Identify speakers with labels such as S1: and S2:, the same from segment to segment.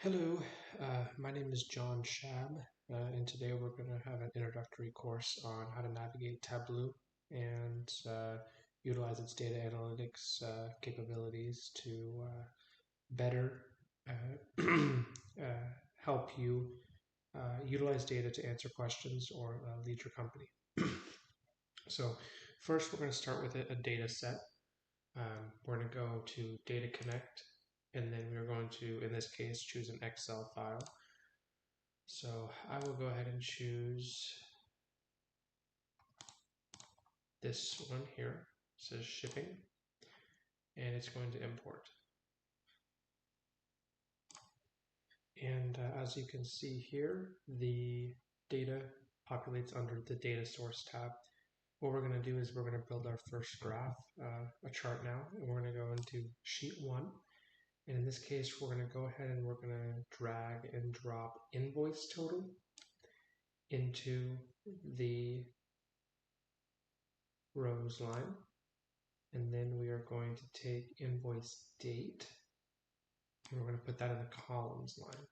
S1: Hello, my name is John Schab, and today we're going to have an introductory course on how to navigate Tableau and utilize its data analytics capabilities to better help you utilize data to answer questions or lead your company. So first we're going to start with a data set. We're going to go to Data Connect, and then we're going to, in this case, choose an Excel file. So I will go ahead and choose this one here. It says shipping, and it's going to import. And as you can see here, the data populates under the data source tab. What we're going to do is we're going to build our first graph, a chart now, and we're going to go into sheet 1. And in this case, we're going to go ahead and we're going to drag and drop invoice total into the rows line. And then we are going to take invoice date, and we're going to put that in the columns line.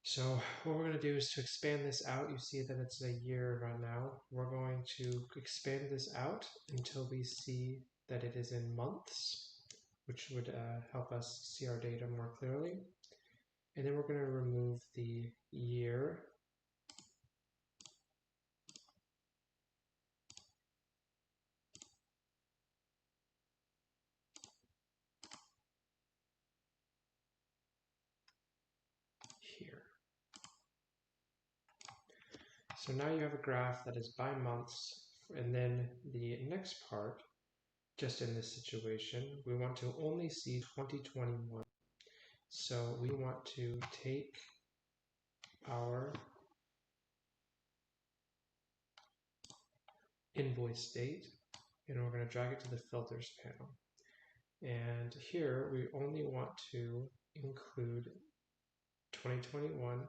S1: So what we're going to do is to expand this out. You see that it's a year right now. We're going to expand this out until we see that it is in months, which would help us see our data more clearly. And then we're going to remove the year. Here. So now you have a graph that is by months, and then the next part, just in this situation, we want to only see 2021. So we want to take our invoice date, and we're going to drag it to the filters panel. And here we only want to include 2021.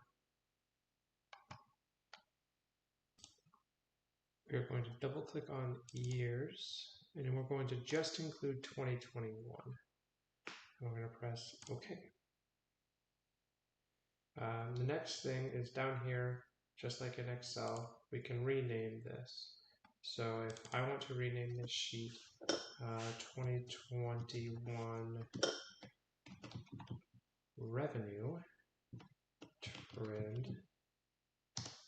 S1: We're going to double click on years, and then we're going to just include 2021. And we're going to press OK. The next thing is down here, just like in Excel, we can rename this. So if I want to rename this sheet 2021 revenue trend,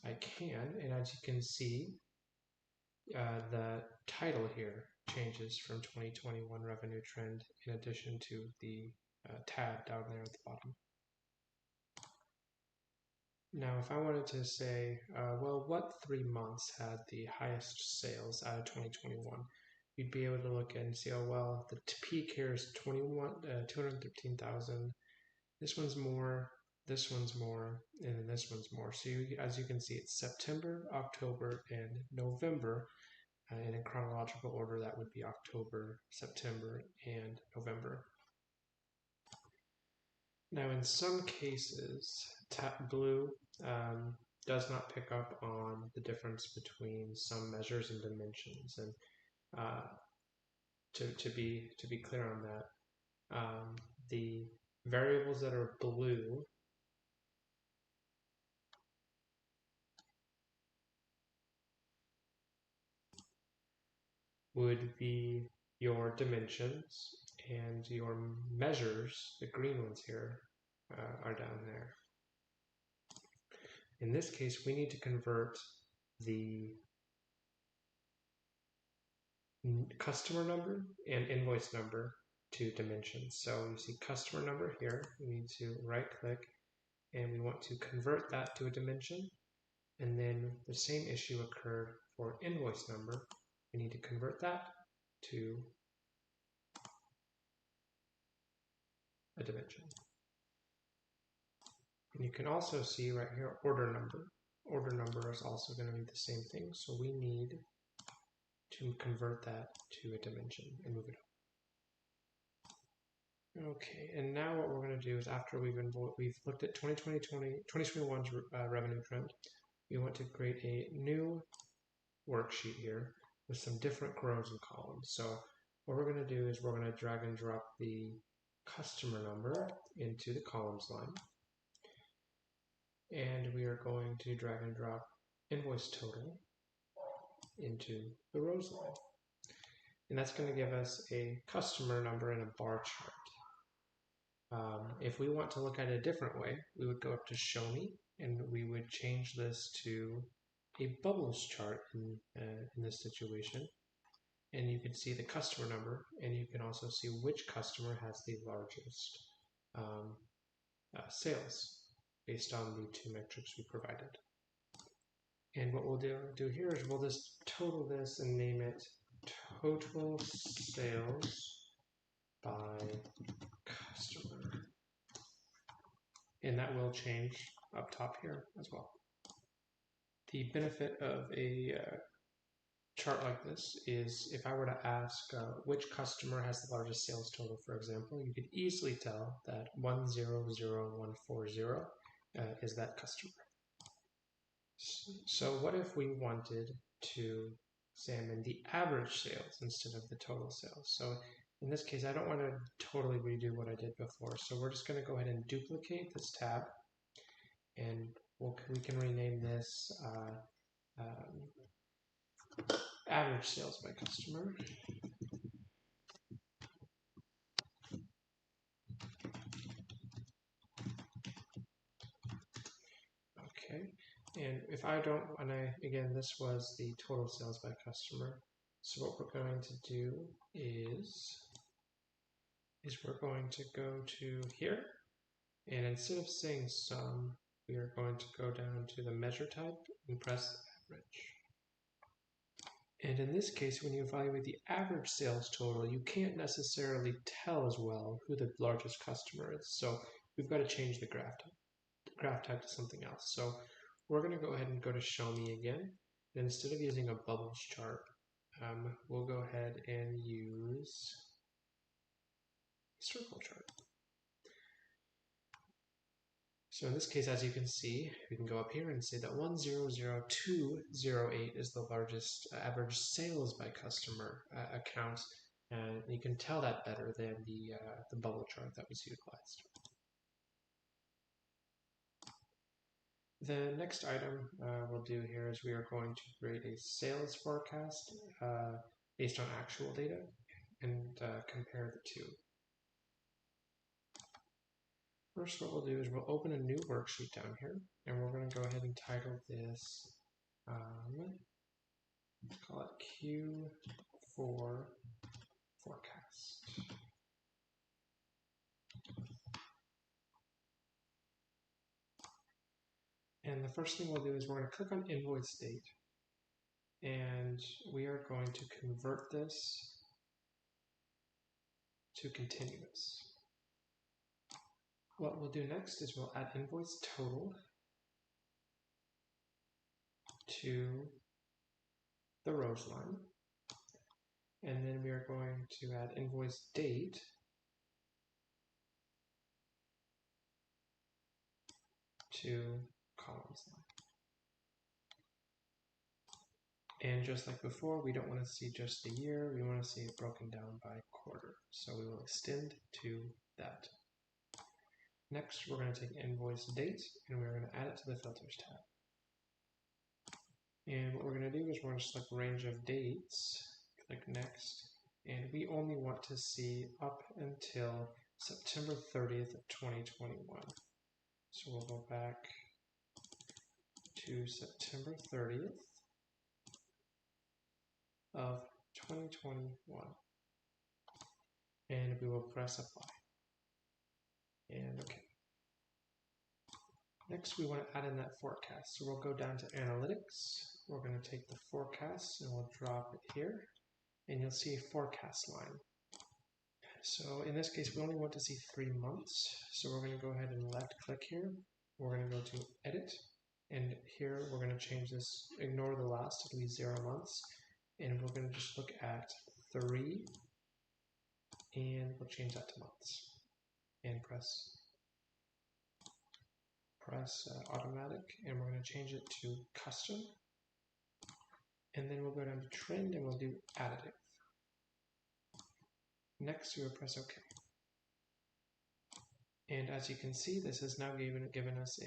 S1: I can, and as you can see, the title here changes from 2021 revenue trend in addition to the tab down there at the bottom. Now, if I wanted to say, well, what 3 months had the highest sales out of 2021? You'd be able to look and see, oh, well, the peak here is 213,000. This one's more, this one's more, and then this one's more. So as you can see, it's September, October, and November. And in chronological order, that would be October, September, and November. Now, in some cases, Tableau does not pick up on the difference between some measures and dimensions. And to be clear on that, the variables that are blue would be your dimensions, and your measures, the green ones here, are down there. In this case, we need to convert the customer number and invoice number to dimensions. So you see customer number here, we need to right click, and we want to convert that to a dimension. And then the same issue occurred for invoice number. We need to convert that to a dimension. And you can also see right here order number. Order number is also going to be the same thing. So we need to convert that to a dimension and move it up. Okay, and now what we're going to do is after we've looked at 2021's revenue trend, we want to create a new worksheet here with some different rows and columns. So what we're going to do is we're going to drag and drop the customer number into the columns line. And we are going to drag and drop invoice total into the rows line. And that's going to give us a customer number in a bar chart. If we want to look at it a different way, we would go up to Show Me, and we would change this to a bubbles chart in this situation. And you can see the customer number, and you can also see which customer has the largest sales based on the two metrics we provided. And what we'll do here is we'll just total this and name it total sales by customer. And that will change up top here as well. The benefit of a chart like this is if I were to ask which customer has the largest sales total, for example, you could easily tell that 100140 is that customer. So what if we wanted to examine the average sales instead of the total sales? So in this case, I don't want to totally redo what I did before. So we're just going to go ahead and duplicate this tab, and we can rename this average sales by customer. Okay, and if I don't, again, this was the total sales by customer. So what we're going to do is we're going to go to here, and instead of saying sum, we are going to go down to the measure type and press average. And in this case, when you evaluate the average sales total, you can't necessarily tell as well who the largest customer is. So we've got to change the graph type to something else. So we're going to go ahead and go to Show Me again. And instead of using a bubbles chart, we'll go ahead and use a circle chart. So in this case, as you can see, we can go up here and say that 100208 is the largest average sales by customer account, and you can tell that better than the bubble chart that was utilized. The next item we'll do here is we are going to create a sales forecast based on actual data and compare the two. First, what we'll do is we'll open a new worksheet down here, and we're going to go ahead and title this, let's call it Q4 Forecast. And the first thing we'll do is we're going to click on Invoice Date, and we are going to convert this to continuous. What we'll do next is we'll add invoice total to the rows line, and then we are going to add invoice date to columns line. And just like before, we don't want to see just the year, we want to see it broken down by quarter. So we will extend to that. Next, we're going to take invoice date, and we're going to add it to the filters tab. And what we're going to do is we're going to select range of dates, click next, and we only want to see up until September 30th of 2021. So we'll go back to September 30th of 2021, and we will press apply. And okay. Next, we want to add in that forecast. So we'll go down to Analytics. We're going to take the forecast and we'll drop it here. And you'll see a forecast line. So in this case, we only want to see 3 months. So we're going to go ahead and left click here. We're going to go to Edit. And here we're going to change this, ignore the last, it'll be 0 months. And we're going to just look at 3. And we'll change that to months. And press automatic, and we're going to change it to custom, and then we'll go down to trend and we'll do additive. Next, we will press OK. And as you can see, this has now given us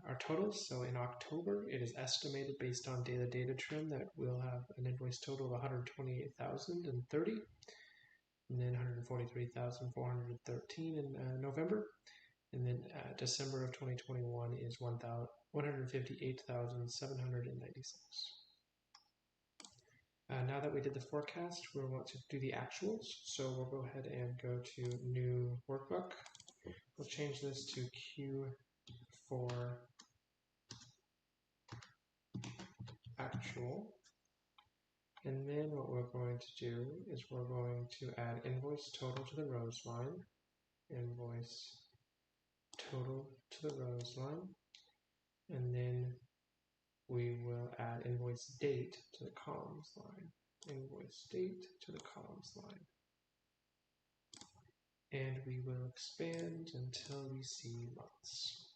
S1: our totals. So in October, it is estimated based on data trend that we'll have an invoice total of 128,030, and then 143,413 in November. And then December of 2021 is 158,796. Now that we did the forecast, we'll want to do the actuals. So we'll go ahead and go to new workbook. We'll change this to Q4 actual. And then what we're going to do is we're going to add invoice total to the rows line, invoice total to the rows line, and then we will add invoice date to the columns line, invoice date to the columns line. And we will expand until we see months.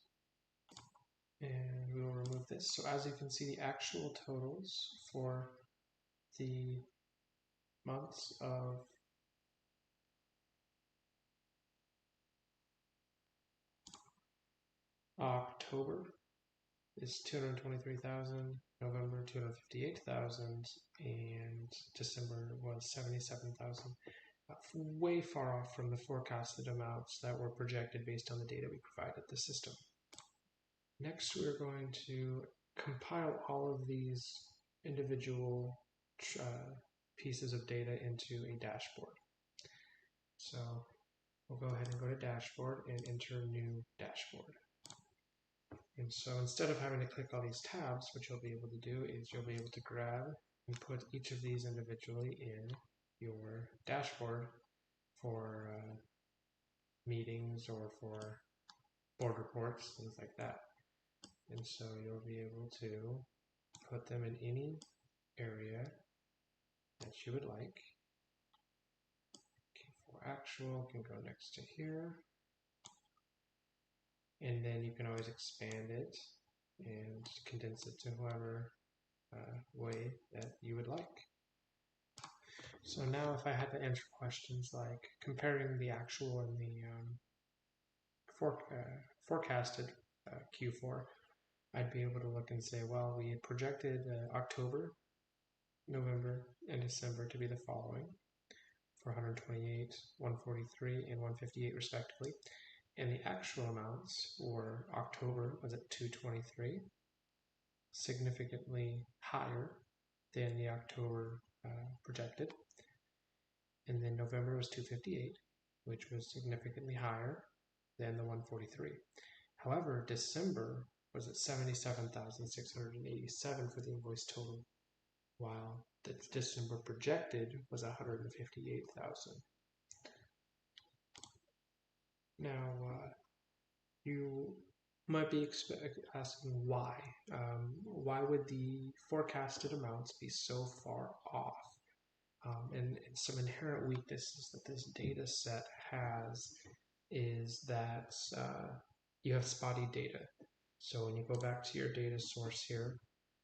S1: And we will remove this. So as you can see, the actual totals for the months of October is 223,000, November 258,000, and December was 77,000. Way far off from the forecasted amounts that were projected based on the data we provided the system. Next, we're going to compile all of these individual pieces of data into a dashboard. So we'll go ahead and go to dashboard and enter new dashboard. And so instead of having to click all these tabs, what you'll be able to do is you'll be able to grab and put each of these individually in your dashboard for meetings or for board reports, things like that. And so you'll be able to put them in any area that you would like. Q4 actual can go next to here. And then you can always expand it and condense it to whoever way that you would like. So now if I had to answer questions like comparing the actual and the forecasted Q4, I'd be able to look and say, well, we had projected October, November, and December to be the following for 128, 143, and 158 respectively. And the actual amounts were October was at 223, significantly higher than the October projected. And then November was 258, which was significantly higher than the 143. However, December was at 77,687 for the invoice total, while the December projected was 158,000. Now, you might be asking why. Why would the forecasted amounts be so far off? And some inherent weaknesses that this data set has is that you have spotty data. So when you go back to your data source here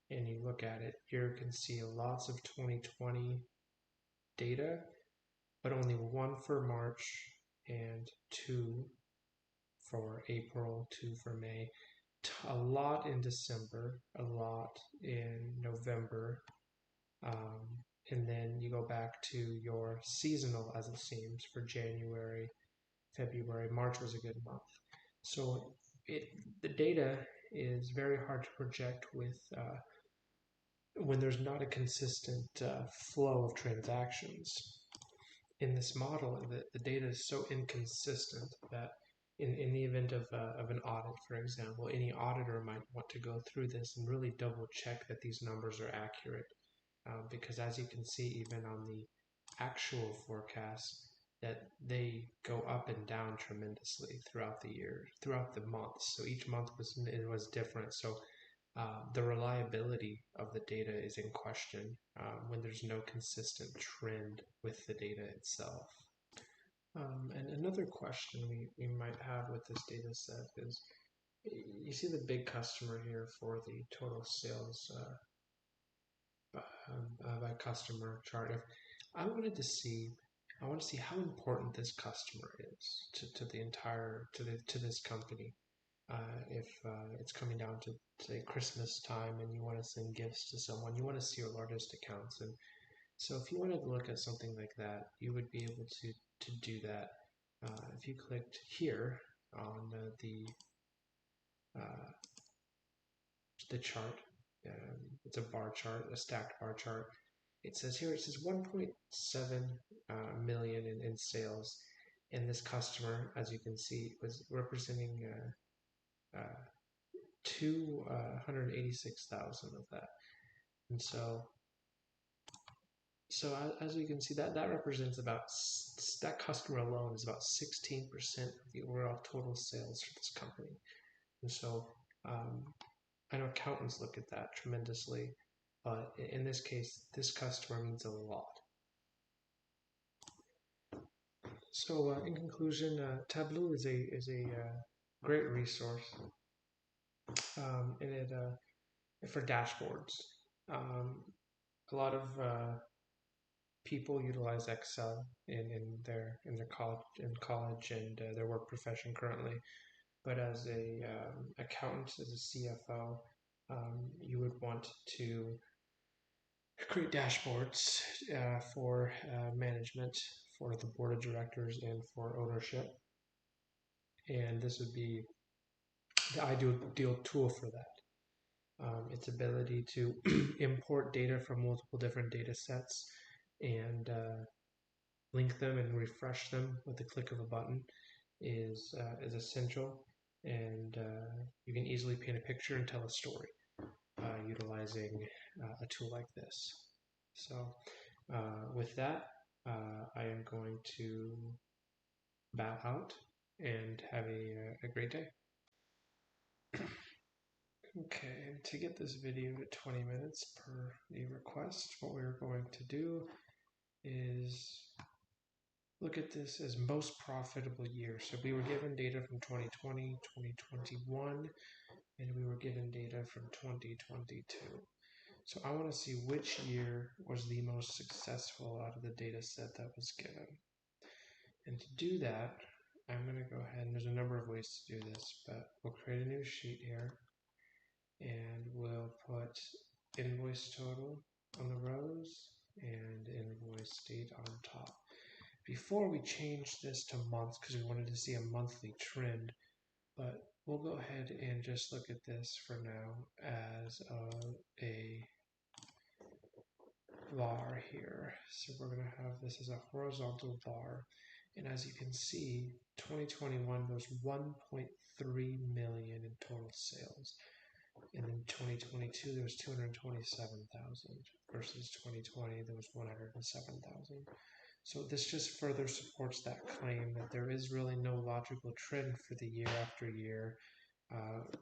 S1: and you look at it, you can see lots of 2020 data, but only one for March and 2 for April, 2 for May, a lot in December, a lot in November, and then you go back to your seasonal, as it seems, for January, February. March was a good month. So the data is very hard to project with when there's not a consistent flow of transactions. In this model, the data is so inconsistent that in the event of an audit, for example, any auditor might want to go through this and really double check that these numbers are accurate. Because as you can see, even on the actual forecasts, that they go up and down tremendously throughout the year, throughout the months. So each month was different. So the reliability of the data is in question when there's no consistent trend with the data itself. And another question we might have with this data set is, you see the big customer here for the total sales by customer chart. If I wanted to see I want to see how important this customer is to the entire to this company. If it's coming down to say Christmas time and you want to send gifts to someone, you want to see your largest accounts. And so if you wanted to look at something like that, you would be able to do that. If you clicked here on uh, the chart, it's a bar chart, a stacked bar chart. It says here, it says 1.7 million in sales, and this customer, as you can see, was representing 286,000 of that. And so as you can see, that represents about, that customer alone is about 16% of the overall total sales for this company. And so I know accountants look at that tremendously, but in this case, this customer means a lot. So in conclusion, Tableau is a great resource, and it for dashboards. A lot of people utilize Excel in their college and their work profession currently. But as a accountant, as a CFO, you would want to create dashboards for management, for the board of directors, and for ownership. And this would be the ideal tool for that. Its ability to import data from multiple different data sets and link them and refresh them with the click of a button is essential, and you can easily paint a picture and tell a story utilizing a tool like this. So with that, I am going to bow out and have a great day. Okay, and to get this video to 20 minutes per the request, what we're going to do is look at this as most profitable year. So we were given data from 2020, 2021, and we were given data from 2022. So I want to see which year was the most successful out of the data set that was given. And to do that, I'm going to go ahead, and there's a number of ways to do this, but we'll create a new sheet here, and we'll put invoice total on the rows and invoice date on top. Before we change this to months, because we wanted to see a monthly trend, but we'll go ahead and just look at this for now as a bar here. So we're going to have this as a horizontal bar. And as you can see, 2021 was 1.3 million in total sales. And in 2022, there was 227,000 versus 2020, there was 107,000. So this just further supports that claim that there is really no logical trend for the year after year.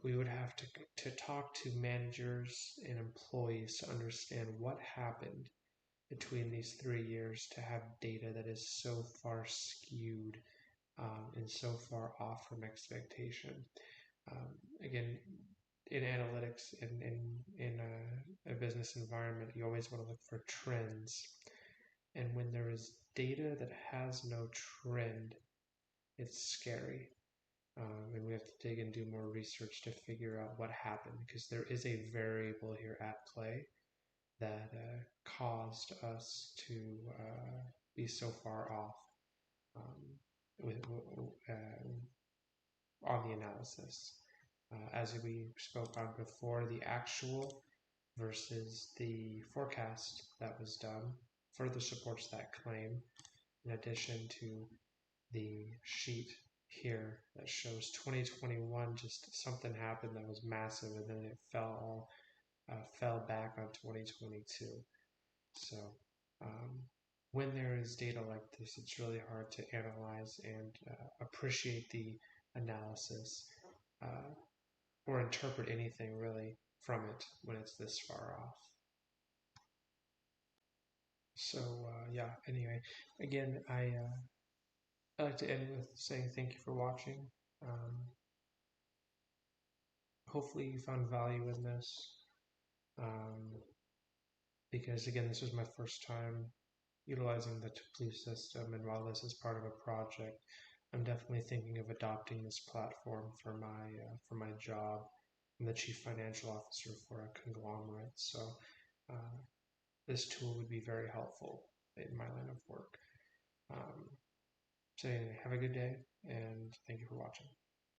S1: We would have to talk to managers and employees to understand what happened between these 3 years to have data that is so far skewed and so far off from expectation. Again, in analytics, in a business environment, you always want to look for trends. And when there is data that has no trend, it's scary. And we have to dig and do more research to figure out what happened, because there is a variable here at play that caused us to be so far off on the analysis. As we spoke on before, the actual versus the forecast that was done further supports that claim, in addition to the sheet here that shows 2021, just something happened that was massive, and then it fell back on 2022. So when there is data like this, it's really hard to analyze and appreciate the analysis or interpret anything really from it when it's this far off. So yeah, anyway, again, I like to end with saying thank you for watching. Hopefully you found value in this, because again, this was my first time utilizing the Taplu system. And while this is part of a project, I'm definitely thinking of adopting this platform for my job. I'm the chief financial officer for a conglomerate, so uh, this tool would be very helpful in my line of work. Um, so anyway, have a good day, and thank you for watching.